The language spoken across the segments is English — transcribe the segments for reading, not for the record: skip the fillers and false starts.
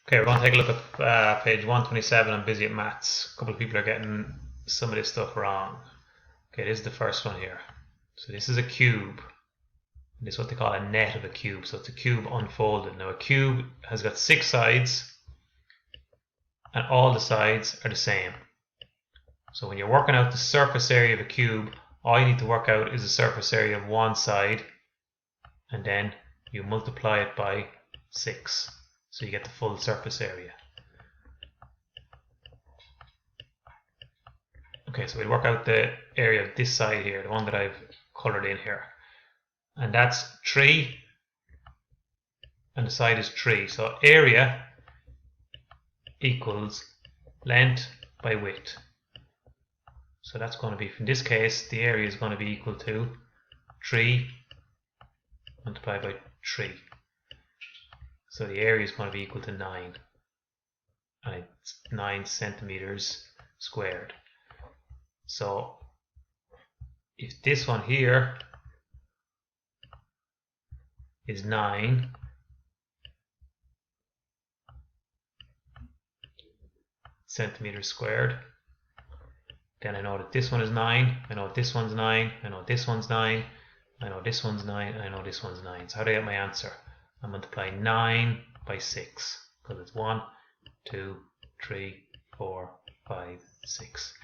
Okay, we're going to take a look at page 127 on Busy at Maths. A couple of people are getting some of this stuff wrong. Okay, this is the first one here. So this is a cube. This is what they call a net of a cube. So it's a cube unfolded. Now a cube has got 6 sides and all the sides are the same. So when you're working out the surface area of a cube, all you need to work out is the surface area of one side and then you multiply it by 6. So you get the full surface area. Okay, so we'll work out the area of this side here, the one that I've colored in here. And that's 3, and the side is 3. So area equals length by width. So that's going to be, in this case, the area is going to be equal to 3 multiplied by 3. So the area is going to be equal to 9. And it's 9 centimeters squared. So if this one here is 9 centimeters squared, then I know that this one is 9, I know this one's 9, I know this one's 9, I know this one's 9, and I know this one's 9. So how do I get my answer? I multiply 9 by 6, because it's 1, 2, 3, 4, 5, 6.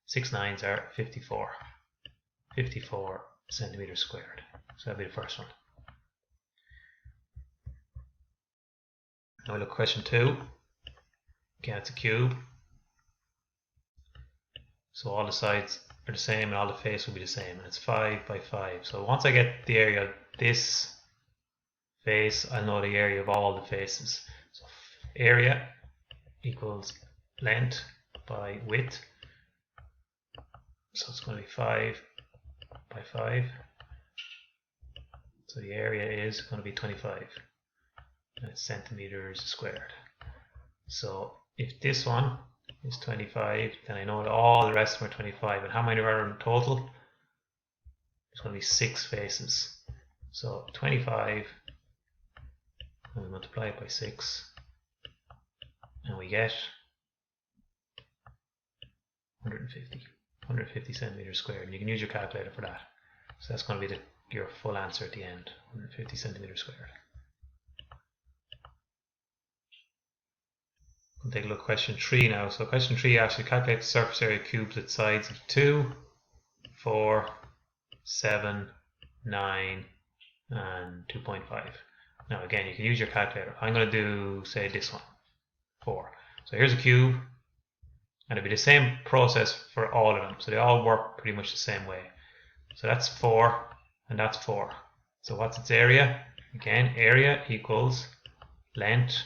6 9s are 54. 54 centimeters squared. So that'll be the first one. Now we look at question 2. Again, it's a cube. So all the sides are the same and all the face will be the same. And it's 5 by 5. So once I get the area of this face, I know the area of all the faces. So area equals length by width. So it's going to be 5 by 5. So the area is going to be 25 centimeters squared. So if this one is 25, then I know that all the rest of them are 25. And how many are in total? There's going to be 6 faces. So 25, and we multiply it by 6, and we get 150 centimeters squared. And you can use your calculator for that. So that's going to be your full answer at the end, 150 centimeters squared. We'll take a look at question 3 now. So question 3 actually calculates the surface area of cubes at sides of 2, 4, 7, 9, and 2.5. Now again, you can use your calculator. I'm going to do, say, this one, 4. So here's a cube, and it'll be the same process for all of them. So they all work pretty much the same way. So that's 4, and that's 4. So what's its area? Again, area equals length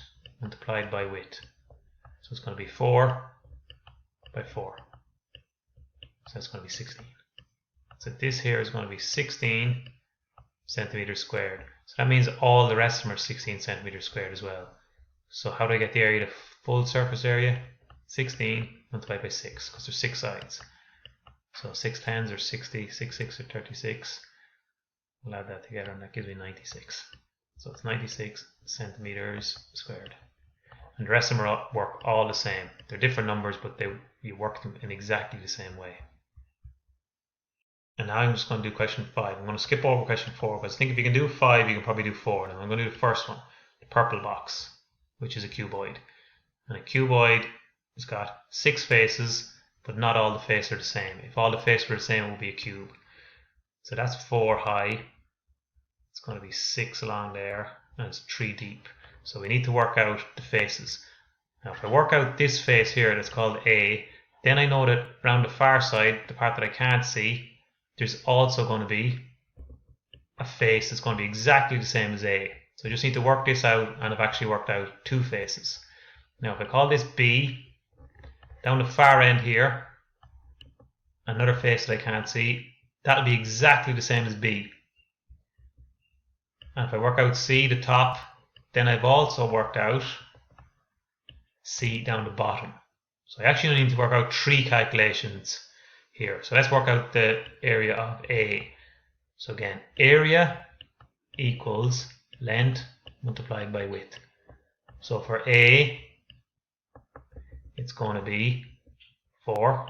multiplied by width. So it's going to be 4 by 4. So that's going to be 16. So this here is going to be 16 centimeters squared. So that means all the rest of them are 16 centimeters squared as well. So how do I get the area, the full surface area? 16 multiplied by 6, because there's 6 sides. So 6 tens are 60, 6 6 are 36. We'll add that together and that gives me 96. So it's 96 centimeters squared. And the rest of them work all the same. They're different numbers, but you work them in exactly the same way. And now I'm just going to do question 5. I'm going to skip over question 4, because I think if you can do 5, you can probably do 4. Now I'm going to do the first one, the purple box, which is a cuboid. And a cuboid has got 6 faces, but not all the faces are the same. If all the faces were the same, it would be a cube. So that's 4 high. It's going to be 6 along there, and it's 3 deep. So we need to work out the faces. Now if I work out this face here that's called A, then I know that around the far side, the part that I can't see, there's also going to be a face that's going to be exactly the same as A. So I just need to work this out, and I've actually worked out 2 faces. Now if I call this B, down the far end here, another face that I can't see, that'll be exactly the same as B. And if I work out C, the top, then I've also worked out C down the bottom. So I actually need to work out 3 calculations here. So let's work out the area of A. So again, area equals length multiplied by width. So for A, it's going to be 4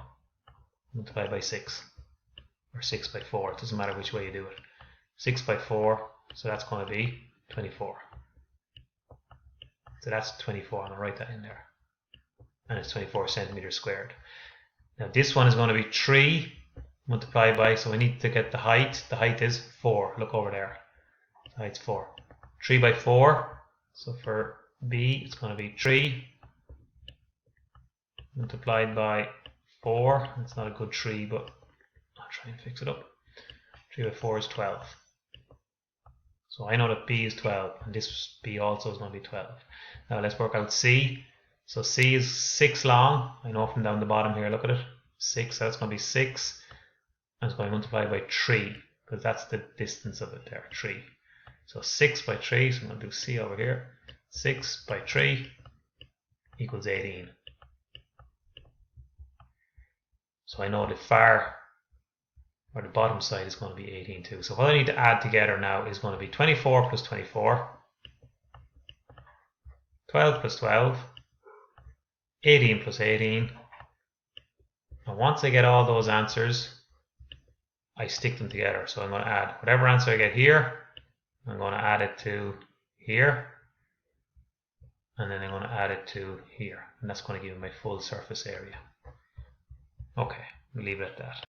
multiplied by 6, or 6 by 4, it doesn't matter which way you do it. 6 by 4, so that's going to be 24. So that's 24, I'm going to write that in there. And it's 24 centimeters squared. Now this one is going to be 3 multiplied by, so we need to get the height. The height is 4, look over there. The height's 4. 3 by 4, so for B it's going to be 3 multiplied by 4. It's not a good 3, but I'll try and fix it up. 3 by 4 is 12. So I know that B is 12, and this B also is going to be 12. Now let's work out C. So C is 6 long. I know from down the bottom here, look at it. 6, so that's going to be 6. And it's going to multiply by 3, because that's the distance of it there, 3. So 6 by 3, so I'm going to do C over here. 6 by 3 equals 18. So I know the far, or the bottom side, is going to be 18 too. So what I need to add together now is going to be 24 plus 24, 12 plus 12, 18 plus 18. And once I get all those answers, I stick them together. So I'm going to add whatever answer I get here, I'm going to add it to here, and then I'm going to add it to here. And that's going to give me my full surface area. Okay, we'll leave it at that.